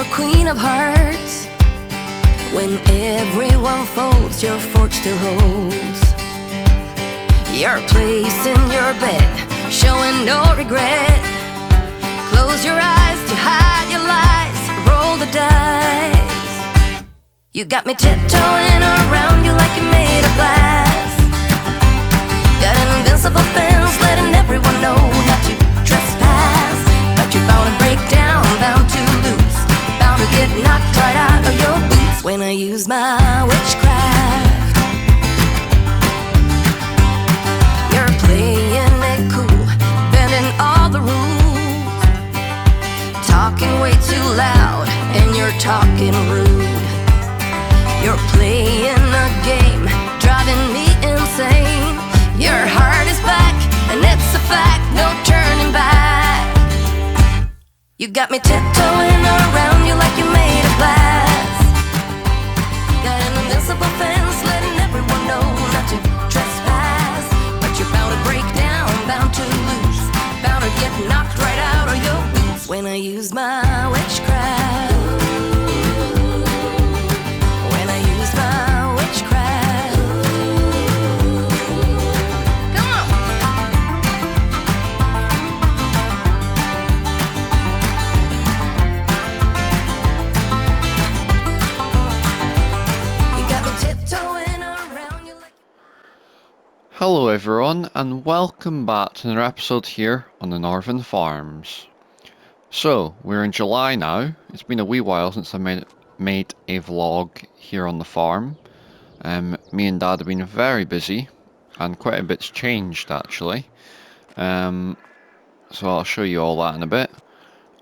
your queen of hearts. When everyone folds, your fork still holds your place in your bed, showing no regret. Close your eyes to hide your lies, roll the dice. You got me tiptoeing around you like you're made of glass. Got an invincible fence, letting everyone know not to trespass. But you're bound to break down, bound to lose, bound to get knocked right out of your boots when I use my witchcraft. You're playing it cool, bending all the rules, talking way too loud, and you're talking rude. You're playing a game, driving me insane. Your heart is back, and it's a fact, no turning back. You got me tiptoeing around you like you're made of glass. Got an invincible fence, letting everyone know not to trespass. But you're bound to break down, bound to lose, bound to get knocked right out of your boots when I use my witchcraft. When I use my witchcraft. Come on. You got me tiptoeing around you like... Hello everyone, and welcome back to another episode here on the Northern Farms. So, we're in July now. It's been a wee while since I made a vlog here on the farm. Me and Dad have been very busy, and quite a bit's changed actually. So I'll show you all that in a bit.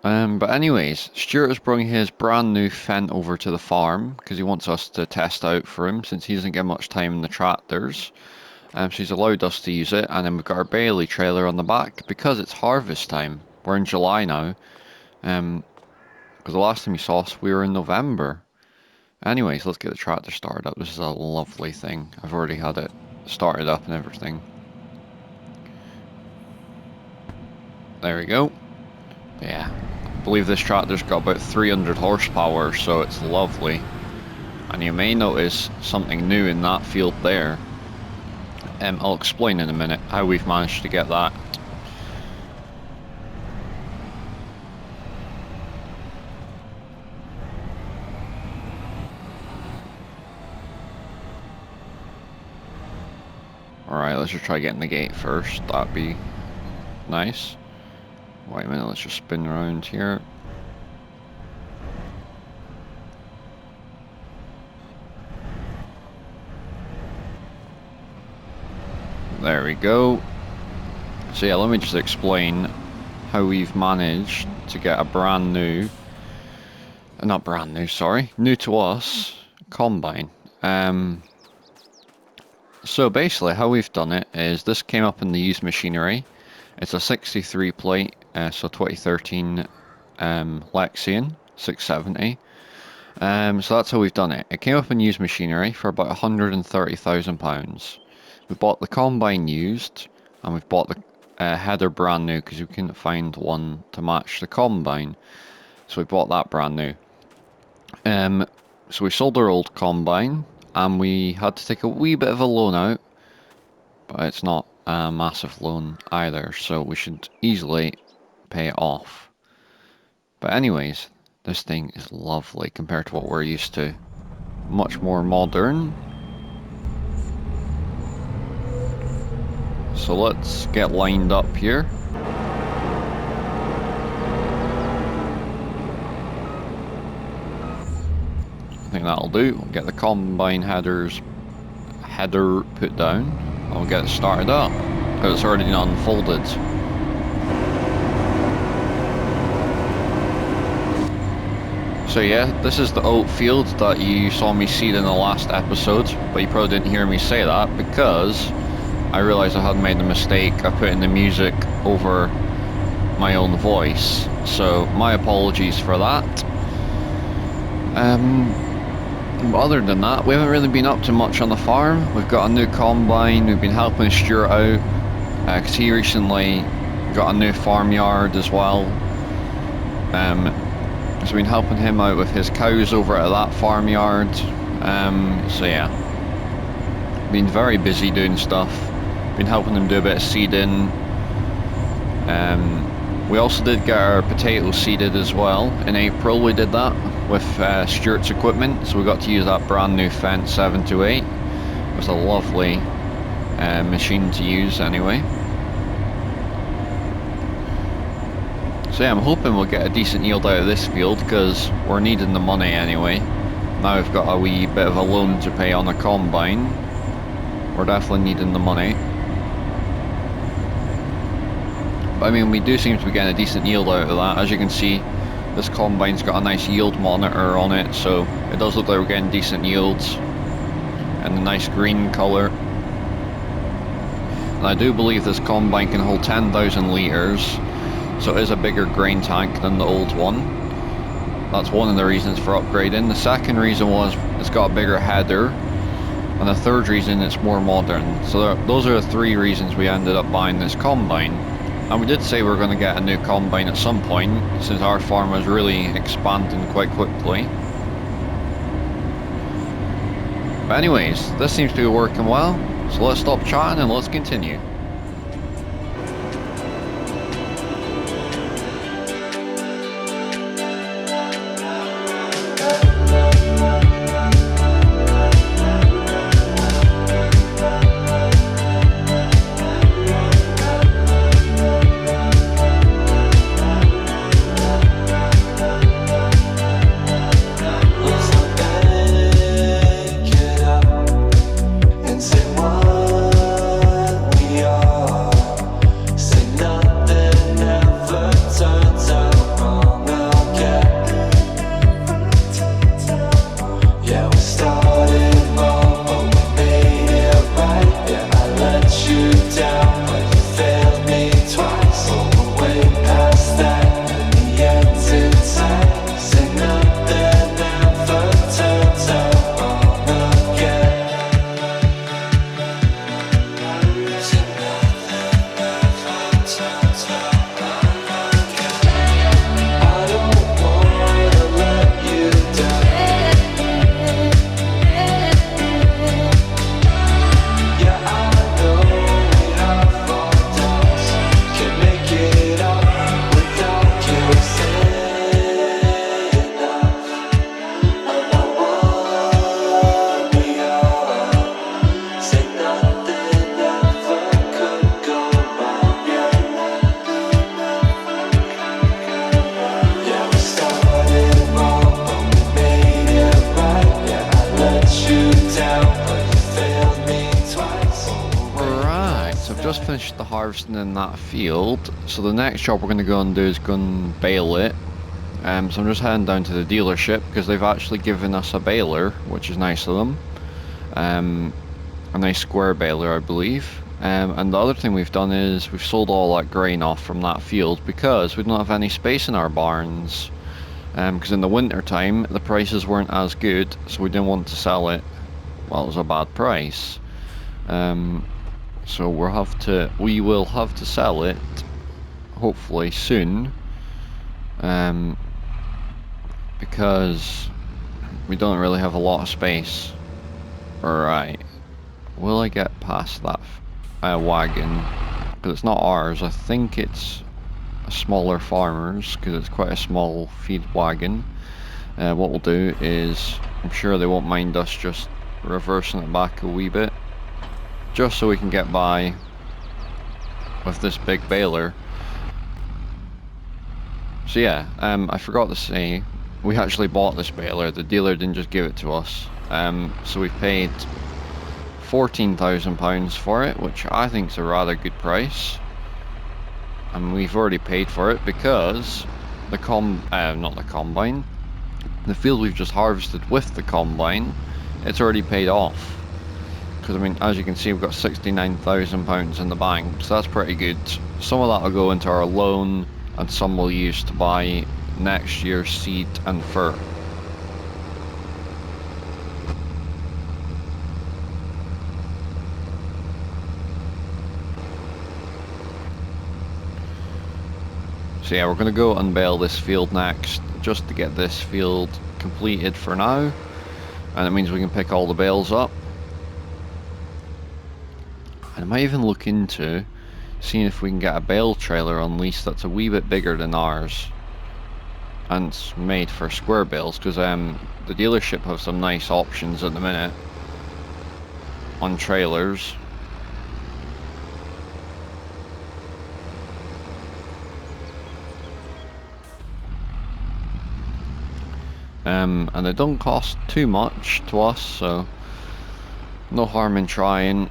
But anyways, Stuart has brought his brand new Fendt over to the farm, because he wants us to test out for him, since he doesn't get much time in the tractors. So he's allowed us to use it, and then we've got our Bailey trailer on the back, because it's harvest time. We're in July now. Because the last time you saw us, we were in November. Anyways, let's get the tractor started up. This is a lovely thing. I've already had it started up and everything. There we go. Yeah, I believe this tractor's got about 300 horsepower, so it's lovely. And you may notice something new in that field there. I'll explain in a minute how we've managed to get that. Alright, let's just try getting the gate first. That'd be nice. Wait a minute, let's just spin around here. There we go. So yeah, let me just explain how we've managed to get a brand new, not brand new, sorry, new to us, combine. So basically how we've done it is this came up in the used machinery. It's a 63 plate, so 2013 Lexion 670. So that's how we've done it. It came up in used machinery for about £130,000. We bought the combine used, and we've bought the header brand new because we couldn't find one to match the combine. So we bought that brand new. So we sold our old combine, and we had to take a wee bit of a loan out, but it's not a massive loan either, so we should easily pay it off. But anyways, this thing is lovely compared to what we're used to. Much more modern. So let's get lined up here. I think that'll do. We'll get the combine header put down. I'll get it started up. It's already unfolded. So yeah, this is the oat field that you saw me seed in the last episode, but you probably didn't hear me say that because I realised I had made the mistake of putting the music over my own voice. So my apologies for that. But other than that, we haven't really been up to much on the farm. We've got a new combine, we've been helping Stuart out, because he recently got a new farmyard as well. So I've been helping him out with his cows over at that farmyard. So yeah, been very busy doing stuff. Been helping him do a bit of seeding. We also did get our potatoes seeded as well. In April we did that with Stuart's equipment, so we got to use that brand new Farms-F22. It was a lovely machine to use anyway. So yeah, I'm hoping we'll get a decent yield out of this field because we're needing the money anyway. Now we've got a wee bit of a loan to pay on a combine. We're definitely needing the money. But I mean, we do seem to be getting a decent yield out of that. As you can see, this combine's got a nice yield monitor on it, so it does look like we're getting decent yields. And a nice green colour. And I do believe this combine can hold 10,000 litres, so it is a bigger grain tank than the old one. That's one of the reasons for upgrading. The second reason was it's got a bigger header. And the third reason, it's more modern. So those are the three reasons we ended up buying this combine. And we did say we were going to get a new combine at some point, since our farm was really expanding quite quickly. But anyways, this seems to be working well, so let's stop chatting and let's continue. Just finished the harvesting in that field, so the next job we're going to go and do is go and bale it. So I'm just heading down to the dealership because they've actually given us a baler, which is nice of them. A nice square baler, I believe. And the other thing we've done is we've sold all that grain off from that field because we don't have any space in our barns. Because in the winter time the prices weren't as good, so we didn't want to sell it. Well, it was a bad price. So we will have to sell it, hopefully soon, because we don't really have a lot of space. Alright, will I get past that wagon? Because it's not ours, I think it's a smaller farmer's, because it's quite a small feed wagon. What we'll do is, I'm sure they won't mind us just reversing it back a wee bit, just so we can get by with this big baler. So yeah, I forgot to say, we actually bought this baler. The dealer didn't just give it to us. So we paid £14,000 for it, which I think is a rather good price. And we've already paid for it because the combine, the field we've just harvested with the combine, it's already paid off. Because I mean, as you can see, we've got £69,000 in the bank, so that's pretty good. Some of that will go into our loan, and some we'll use to buy next year's seed and fur. So yeah, we're going to go unbale this field next, just to get this field completed for now. And it means we can pick all the bales up. And I might even look into seeing if we can get a bale trailer on lease that's a wee bit bigger than ours. And it's made for square bales, because the dealership have some nice options at the minute on trailers. And they don't cost too much to us, so no harm in trying.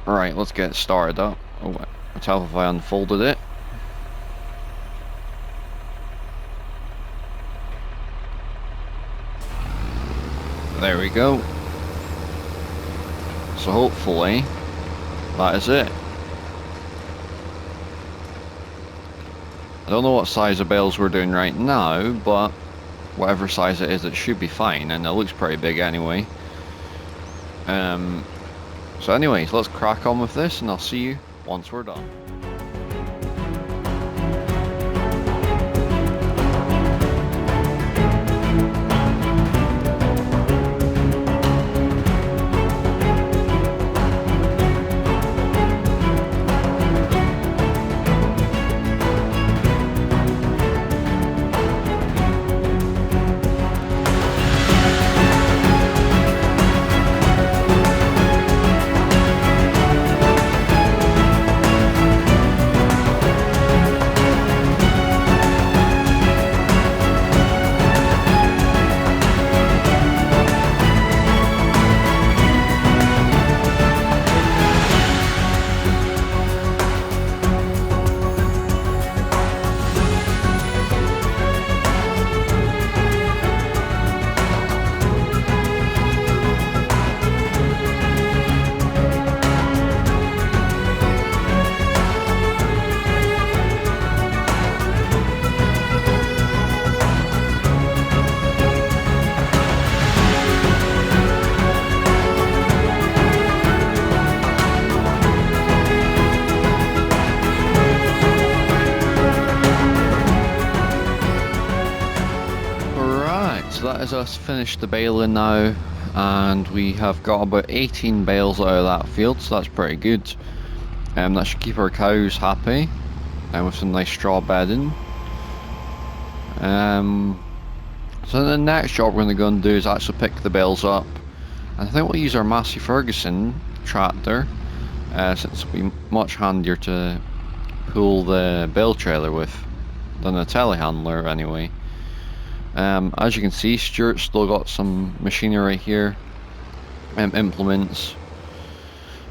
Right, let's get started up. Oh, let's have if I unfolded it. There we go. So hopefully that is it. I don't know what size of bales we're doing right now, but whatever size it is, it should be fine, and it looks pretty big anyway. So anyways, let's crack on with this, and I'll see you once we're done. That is us finished the baling now, and we have got about 18 bales out of that field, so that's pretty good. That should keep our cows happy, and with some nice straw bedding. So the next job we're going to go and do is actually pick the bales up, and I think we'll use our Massey Ferguson tractor, since it'll be much handier to pull the bale trailer with than a telehandler anyway. As you can see, Stuart's still got some machinery here, implements,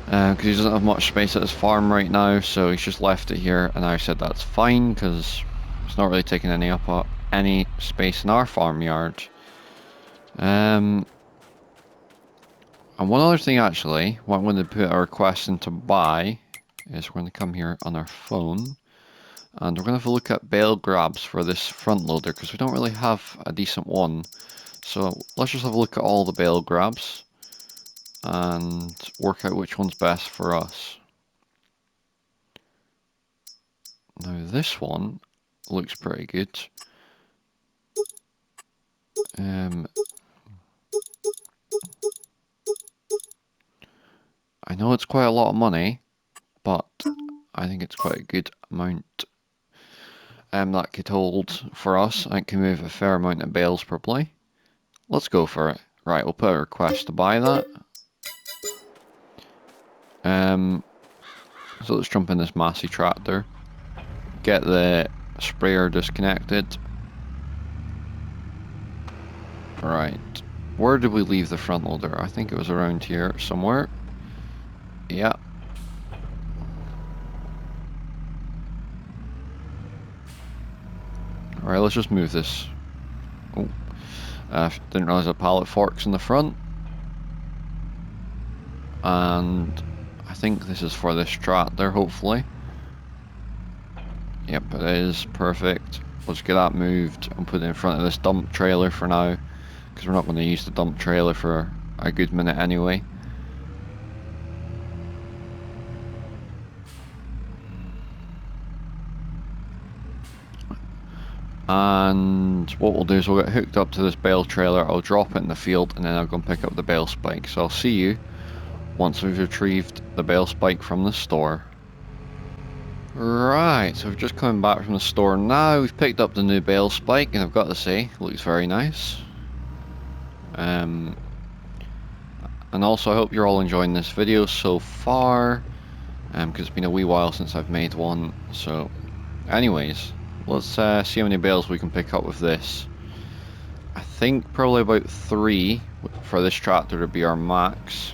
because he doesn't have much space at his farm right now, so he's just left it here, and I said that's fine, because it's not really taking any space in our farmyard. And one other thing actually, what I'm going to put a request in to buy, is we're going to come here on our phone, and we're going to have a look at bale grabs for this front loader, because we don't really have a decent one. So let's just have a look at all the bale grabs and work out which one's best for us. Now this one looks pretty good. I know it's quite a lot of money, but I think it's quite a good amount. That could hold for us and can move a fair amount of bales probably. Let's go for it. Right, we'll put a request to buy that. So let's jump in this Massey tractor, get the sprayer disconnected. Right, where did we leave the front loader? I think it was around here somewhere. Yeah. Alright, let's just move this. Oh, didn't realize the pallet forks in the front. And I think this is for this tractor, hopefully. Yep, it is. Perfect. Let's get that moved and put it in front of this dump trailer for now, because we're not going to use the dump trailer for a good minute anyway. And what we'll do is we'll get hooked up to this bale trailer, I'll drop it in the field, and then I'll go and pick up the bale spike. So I'll see you once we've retrieved the bale spike from the store. Right, so we've just come back from the store now. We've picked up the new bale spike, and I've got to say, it looks very nice. And also I hope you're all enjoying this video so far, because it's been a wee while since I've made one. So anyways, let's see how many bales we can pick up with this. I think probably about 3 for this tractor to be our max,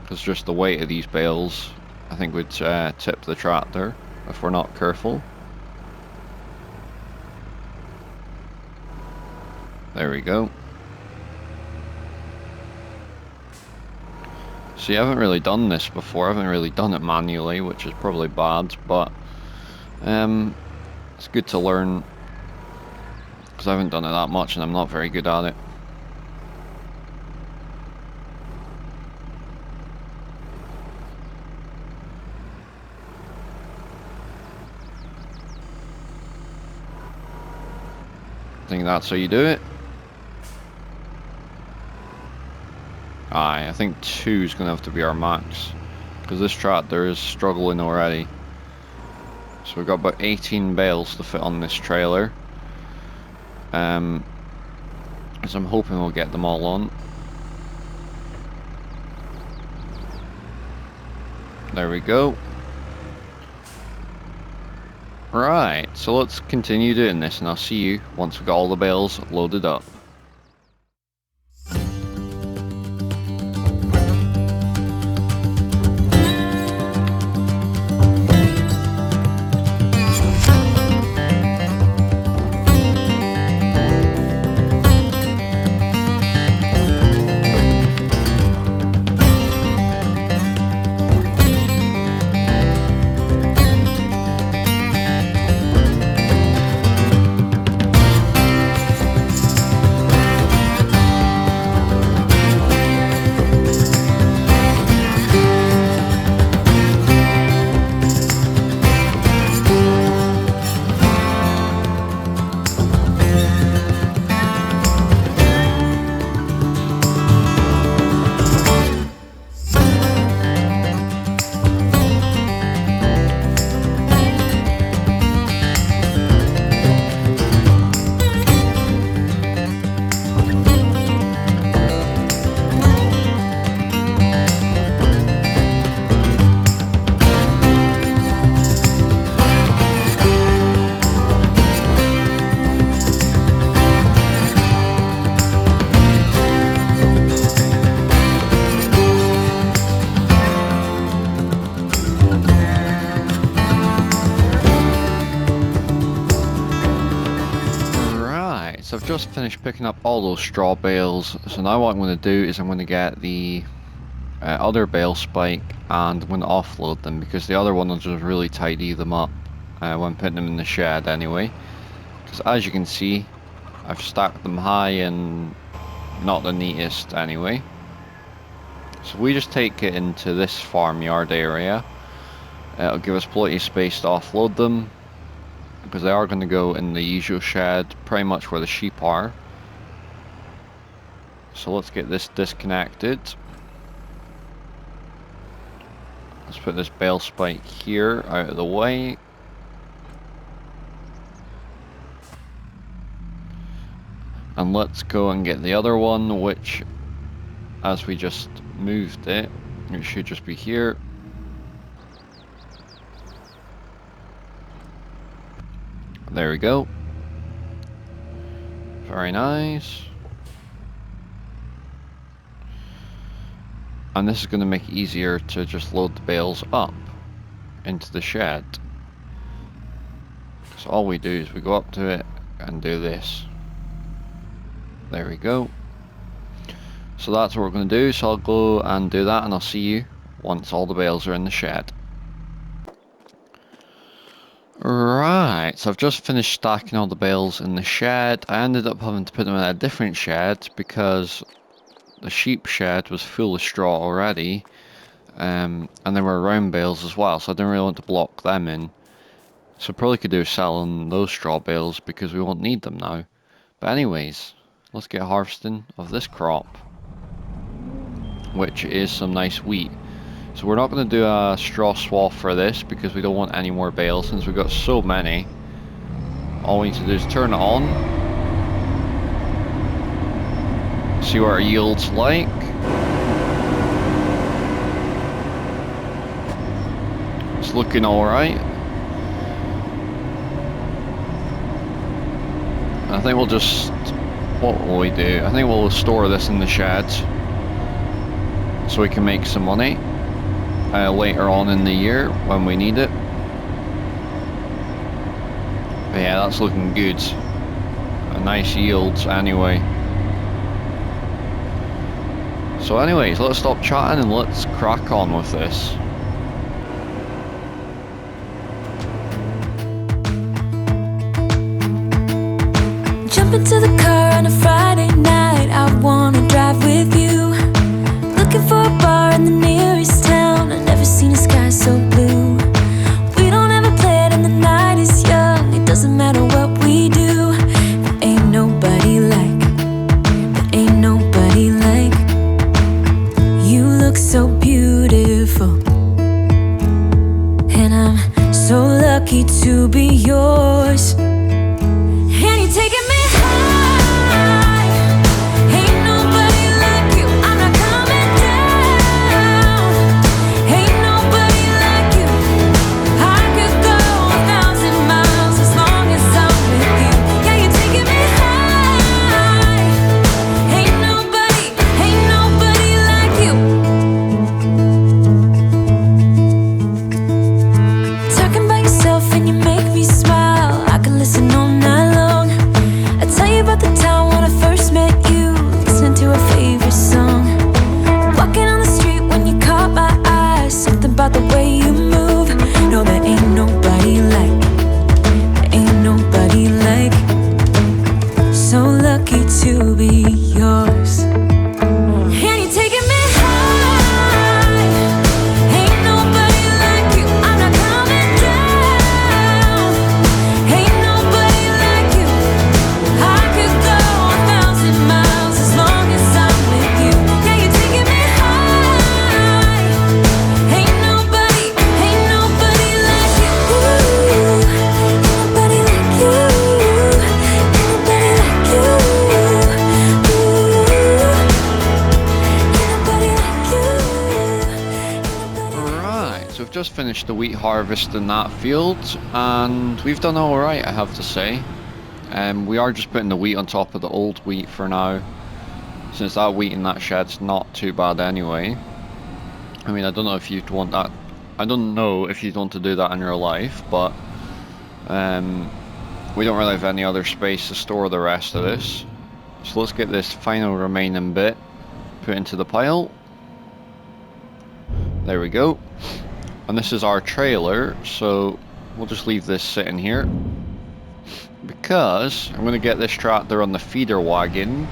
because just the weight of these bales I think would tip the tractor if we're not careful. There we go. See, I haven't really done this before, I haven't really done it manually, which is probably bad, but it's good to learn, because I haven't done it that much and I'm not very good at it. I think that's how you do it. Aye, I think 2 is going to have to be our max, because this tractor is struggling already. So we've got about 18 bales to fit on this trailer. So I'm hoping we'll get them all on. There we go. Right, so let's continue doing this, and I'll see you once we've got all the bales loaded up. So I've just finished picking up all those straw bales, so now what I'm going to do is I'm going to get the other bale spike and I'm going to offload them, because the other one will just really tidy them up when putting them in the shed anyway. Because as you can see, I've stacked them high and not the neatest anyway. So we just take it into this farmyard area. It'll give us plenty of space to offload them, because they are going to go in the usual shed, pretty much where the sheep are. So let's get this disconnected. Let's put this bale spike here out of the way. And let's go and get the other one, which, as we just moved it, it should just be here. There we go. Very nice. And this is going to make it easier to just load the bales up into the shed. So all we do is we go up to it and do this. There we go. So that's what we're going to do. So I'll go and do that, and I'll see you once all the bales are in the shed. Right, so I've just finished stacking all the bales in the shed. I ended up having to put them in a different shed because the sheep shed was full of straw already, and there were round bales as well, so I didn't really want to block them in. So probably could do selling those straw bales because we won't need them now. But anyways, let's get harvesting of this crop, which is some nice wheat. So we're not going to do a straw swath for this because we don't want any more bales since we've got so many. All we need to do is turn it on, see what our yield's like. It's looking alright. I think we'll just, what will we do? I think we'll store this in the shed so we can make some money later on in the year when we need it. But yeah, that's looking good. A nice yields anyway. So anyways, let's stop chatting and let's crack on with this. Jump into the car on a Friday night, I wanna drive with you. Looking for a bar in the nearest town, I've never seen a sky so blue. We don't ever play it and the night is young, it doesn't matter what we do. There ain't nobody like, there ain't nobody like. You look so beautiful, and I'm so lucky to be yours. And you're taking me to be yours. And you're taking me high. Ain't nobody like you. I'm not coming down. Ain't nobody like you. I could go 1,000 miles as long as I'm with you. Yeah, you're taking me high. Ain't nobody like you. Ain't nobody like you. Ain't nobody like you. So we've just finished the wheat harvest in that field and we've done alright, I have to say. We are just putting the wheat on top of the old wheat for now, since that wheat in that shed's not too bad anyway. I mean, I don't know if you'd want that, I don't know if you'd want to do that in your life, but we don't really have any other space to store the rest of this. So let's get this final remaining bit put into the pile. There we go. And this is our trailer, so we'll just leave this sitting here because I'm going to get this tractor on the feeder wagon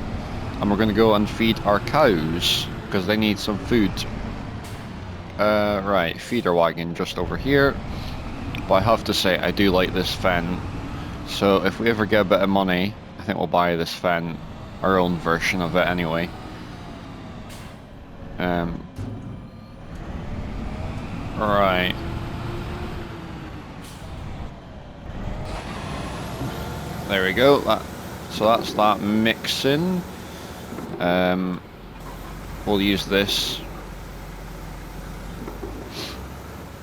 and we're going to go and feed our cows because they need some food. Right, feeder wagon just over here. But I have to say, I do like this fen, so if we ever get a bit of money, I think we'll buy this fen, our own version of it anyway. Right. There we go. So that's that mixing. We'll use this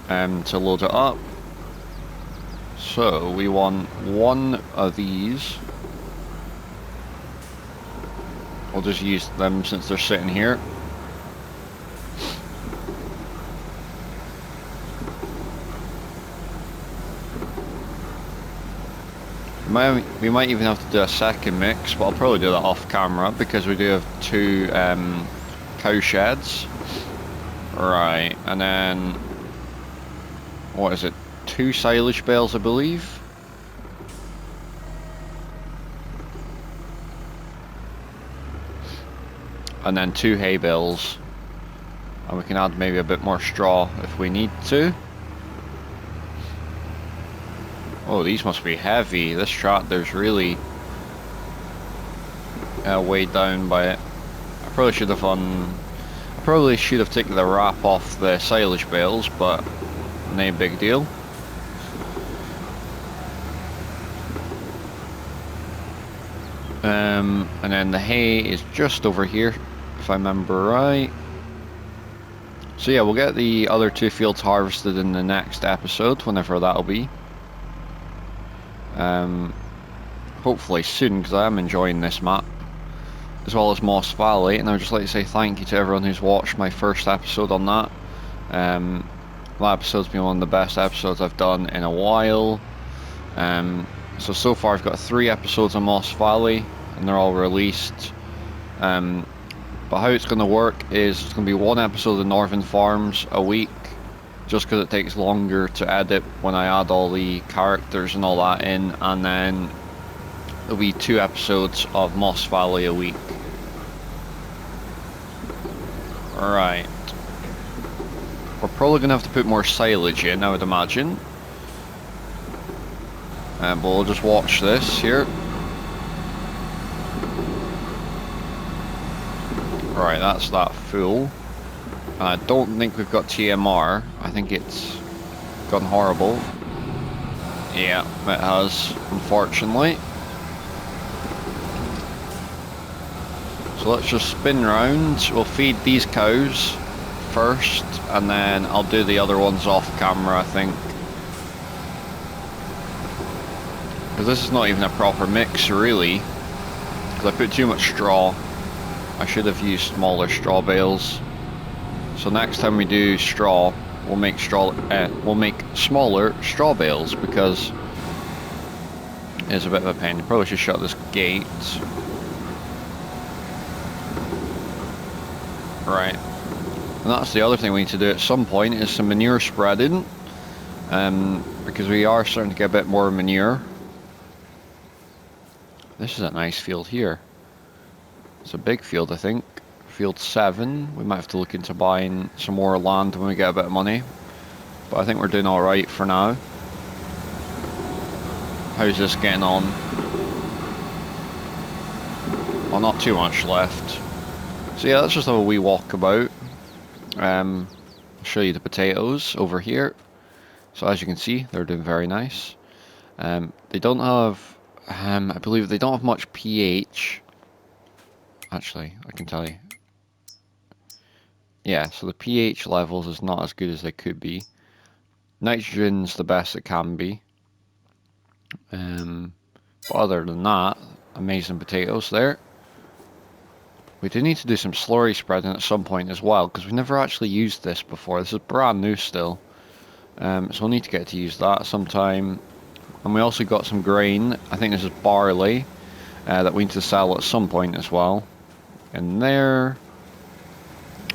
to load it up. So we want one of these. We'll just use them since they're sitting here. We might even have to do a second mix, but I'll probably do that off camera because we do have two cow sheds. Right, and then what is it? 2 silage bales, I believe. And then 2 hay bales. And we can add maybe a bit more straw if we need to. Oh, these must be heavy. This tractor's really weighed down by it. I probably should have taken the wrap off the silage bales, but no big deal. And then the hay is just over here, if I remember right. So yeah, we'll get the other 2 fields harvested in the next episode, whenever that'll be. Hopefully soon, because I am enjoying this map, as well as Moss Valley, and I would just like to say thank you to everyone who's watched my first episode on that. That episode's been one of the best episodes I've done in a while. So far I've got 3 episodes on Moss Valley, and they're all released. But how it's going to work is it's going to be 1 episode of Northern Farms a week, just because it takes longer to edit when I add all the characters and all that in, and then there'll be 2 episodes of Moss Valley a week. Right. We're probably going to have to put more silage in, I would imagine. But we'll just watch this here. Right, that's that full. I don't think we've got TMR. I think it's gone horrible. Yeah, it has, unfortunately. So let's just spin round. We'll feed these cows first, and then I'll do the other ones off camera, I think. Because this is not even a proper mix, really. Because I put too much straw. I should have used smaller straw bales. So next time we do straw, we'll make smaller straw bales, because it's a bit of a pain. Probably should shut this gate. Right. And that's the other thing we need to do at some point, is some manure spreading. Because we are starting to get a bit more manure. This is a nice field here. It's a big field, I think. Field 7. We might have to look into buying some more land when we get a bit of money. But I think we're doing alright for now. How's this getting on? Well, not too much left. So yeah, let's just have a wee walkabout. I'll show you the potatoes over here. So as you can see, they're doing very nice. They don't have, I believe they don't have much pH. Actually, I can tell you. Yeah, so the pH levels is not as good as they could be. Nitrogen's the best it can be. But other than that, amazing potatoes there. We do need to do some slurry spreading at some point as well, because we've never actually used this before. This is brand new still. So we'll need to get to use that sometime. And we also got some grain. I think this is barley that we need to sell at some point as well. In there.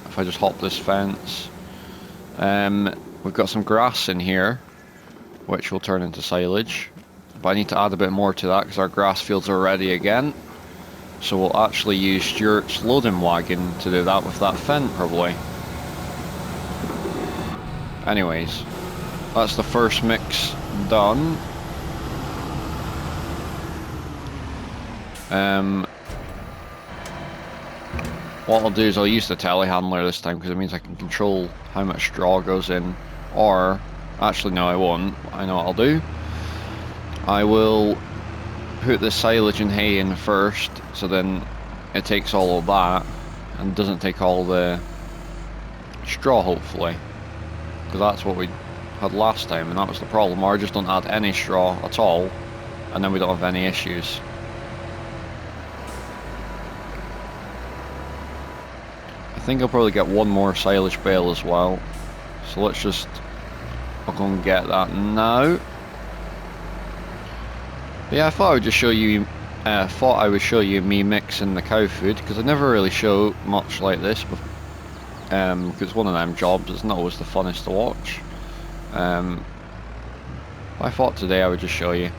If I just hop this fence. We've got some grass in here, which will turn into silage. But I need to add a bit more to that because our grass fields are ready again. So we'll actually use Stuart's loading wagon to do that with that fen probably. Anyways, that's the first mix done. What I'll do is I'll use the telehandler this time because it means I can control how much straw goes in. Or, actually no I won't. I know what I'll do. I will put the silage and hay in first, so then it takes all of that and doesn't take all the straw hopefully. Because that's what we had last time and that was the problem. Or just don't add any straw at all and then we don't have any issues. I think I'll probably get one more silage bale as well. So let's just, I'll go and get that now. But yeah, I thought I would just show you, me mixing the cow food, because I never really show much like this, because it's one of them jobs, it's not always the funnest to watch. I thought today I would just show you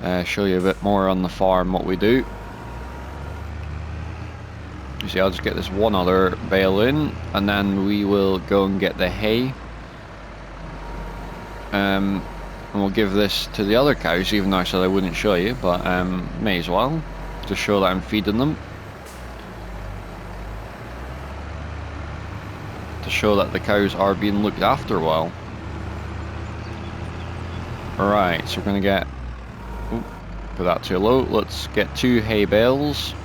a bit more on the farm what we do. You see, I'll just get this one other bale in, and then we will go and get the hay. And we'll give this to the other cows, even though I said I wouldn't show you, but may as well, to show that I'm feeding them. To show that the cows are being looked after well. Alright, so we're going to get... Ooh, put that too low. Let's get 2 hay bales.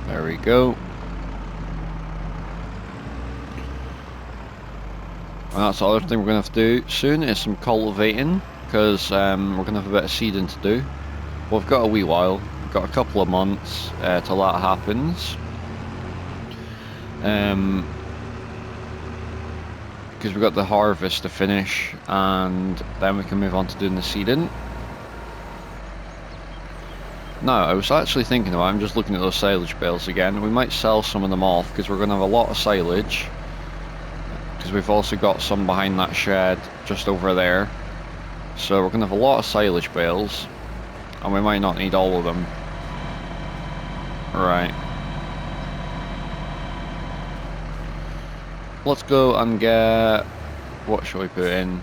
There we go. And that's the other thing we're going to have to do soon, is some cultivating, because we're going to have a bit of seeding to do. Well, we've got a wee while, we've got a couple of months till that happens. Because we've got the harvest to finish, and then we can move on to doing the seeding. Now, I was actually thinking about, I'm just looking at those silage bales again, we might sell some of them off, because we're going to have a lot of silage. Because we've also got some behind that shed, just over there. So we're going to have a lot of silage bales, and we might not need all of them. Right. Let's go and get... What shall we put in?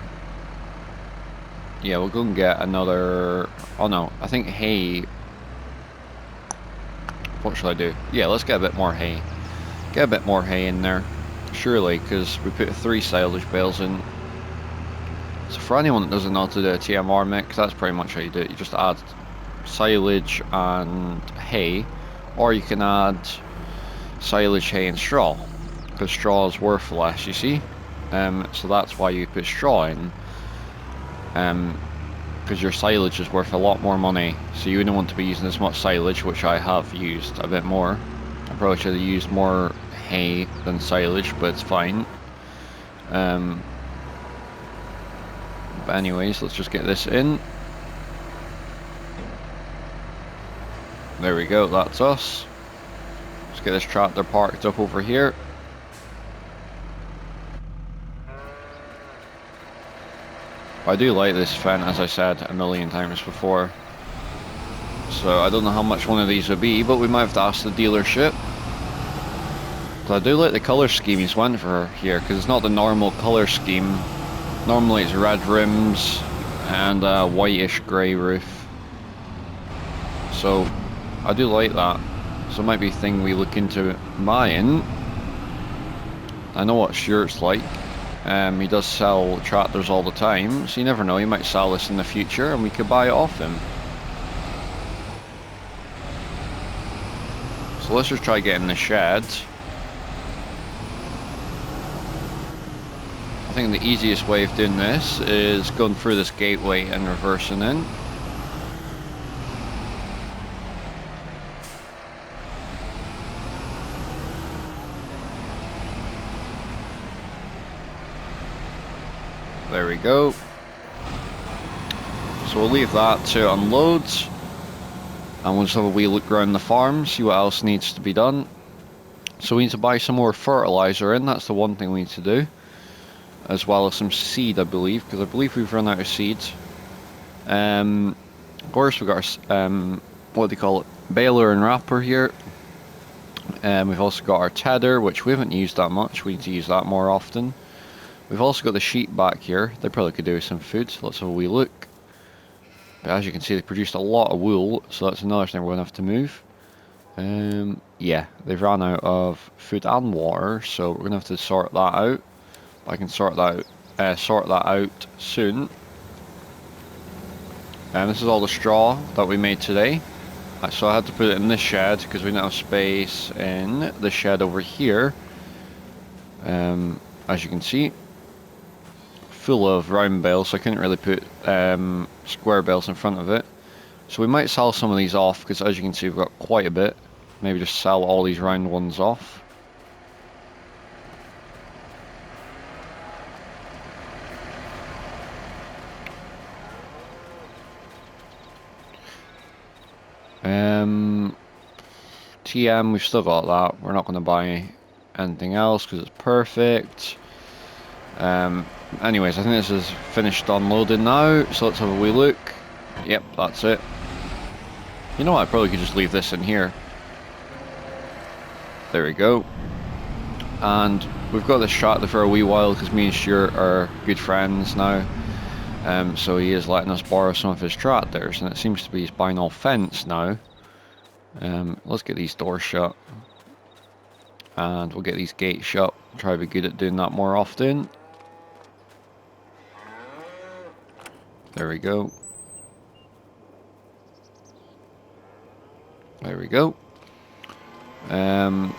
Yeah, we'll go and get another... Oh no, I think hay... What shall I do? Yeah, let's get a bit more hay. Get a bit more hay in there. Surely, because we put 3 silage bales in. So for anyone that doesn't know how to do a TMR mix, that's pretty much how you do it. You just add silage and hay, or you can add silage, hay and straw, because straw is worth less, you see. So that's why you put straw in, because your silage is worth a lot more money, so you wouldn't want to be using as much silage, which I have used a bit more. I probably should have used more hay than silage, but it's fine. But anyways, let's just get this in. There we go, that's us. Let's get this tractor parked up over here. I do like this fence, as I said a million times before. So I don't know how much one of these would be, but we might have to ask the dealership. So I do like the colour scheme he's went for here, because it's not the normal colour scheme. Normally it's red rims and a whitish grey roof. So I do like that. So it might be a thing we look into buying. I know what Stuart's like. He does sell tractors all the time, so you never know, he might sell this in the future and we could buy it off him. So let's just try getting the shed. I think the easiest way of doing this is going through this gateway and reversing in. There we go. So we'll leave that to unload, and we'll just have a wee look around the farm, see what else needs to be done. So we need to buy some more fertilizer in, that's the one thing we need to do. As well as some seed, I believe, because I believe we've run out of seed. Of course we've got our, what do you call it, baler and wrapper here. We've also got our tedder, which we haven't used that much, we need to use that more often. We've also got the sheep back here, they probably could do with some food, so let's have a wee look. But as you can see, they produced a lot of wool, so that's another thing we're going to have to move. Yeah, they've run out of food and water, so we're going to have to sort that out. I can sort that out soon. And this is all the straw that we made today. So I had to put it in this shed because we didn't have space in the shed over here. As you can see, full of round bales, so I couldn't really put square bales in front of it. So we might sell some of these off because, as you can see, we've got quite a bit. Maybe just sell all these round ones off. TM, we've still got that. We're not going to buy anything else because it's perfect. Anyways, I think this is finished unloading now, so let's have a wee look. Yep, that's it. You know what, I probably could just leave this in here. There we go. And we've got this tractor for a wee while because me and Stuart are good friends now. So he is letting us borrow some of his tractors, and it seems to be he's buying all fence now. Let's get these doors shut. And we'll get these gates shut. Try to be good at doing that more often. There we go. There we go. And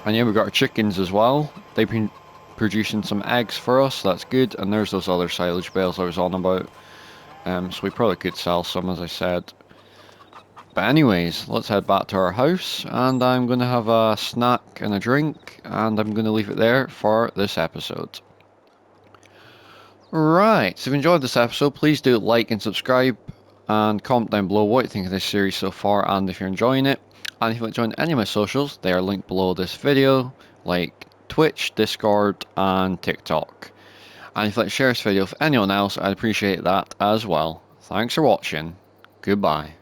yeah, we've got our chickens as well. They've been producing some eggs for us, so that's good. And there's those other silage bales I was on about. So we probably could sell some, as I said. But anyways, let's head back to our house, and I'm going to have a snack and a drink, and I'm going to leave it there for this episode. Right, so if you enjoyed this episode, please do like and subscribe, and comment down below what you think of this series so far, and if you're enjoying it. And if you want to join any of my socials, they are linked below this video, like Twitch, Discord, and TikTok. And if you'd like to share this video with anyone else, I'd appreciate that as well. Thanks for watching. Goodbye.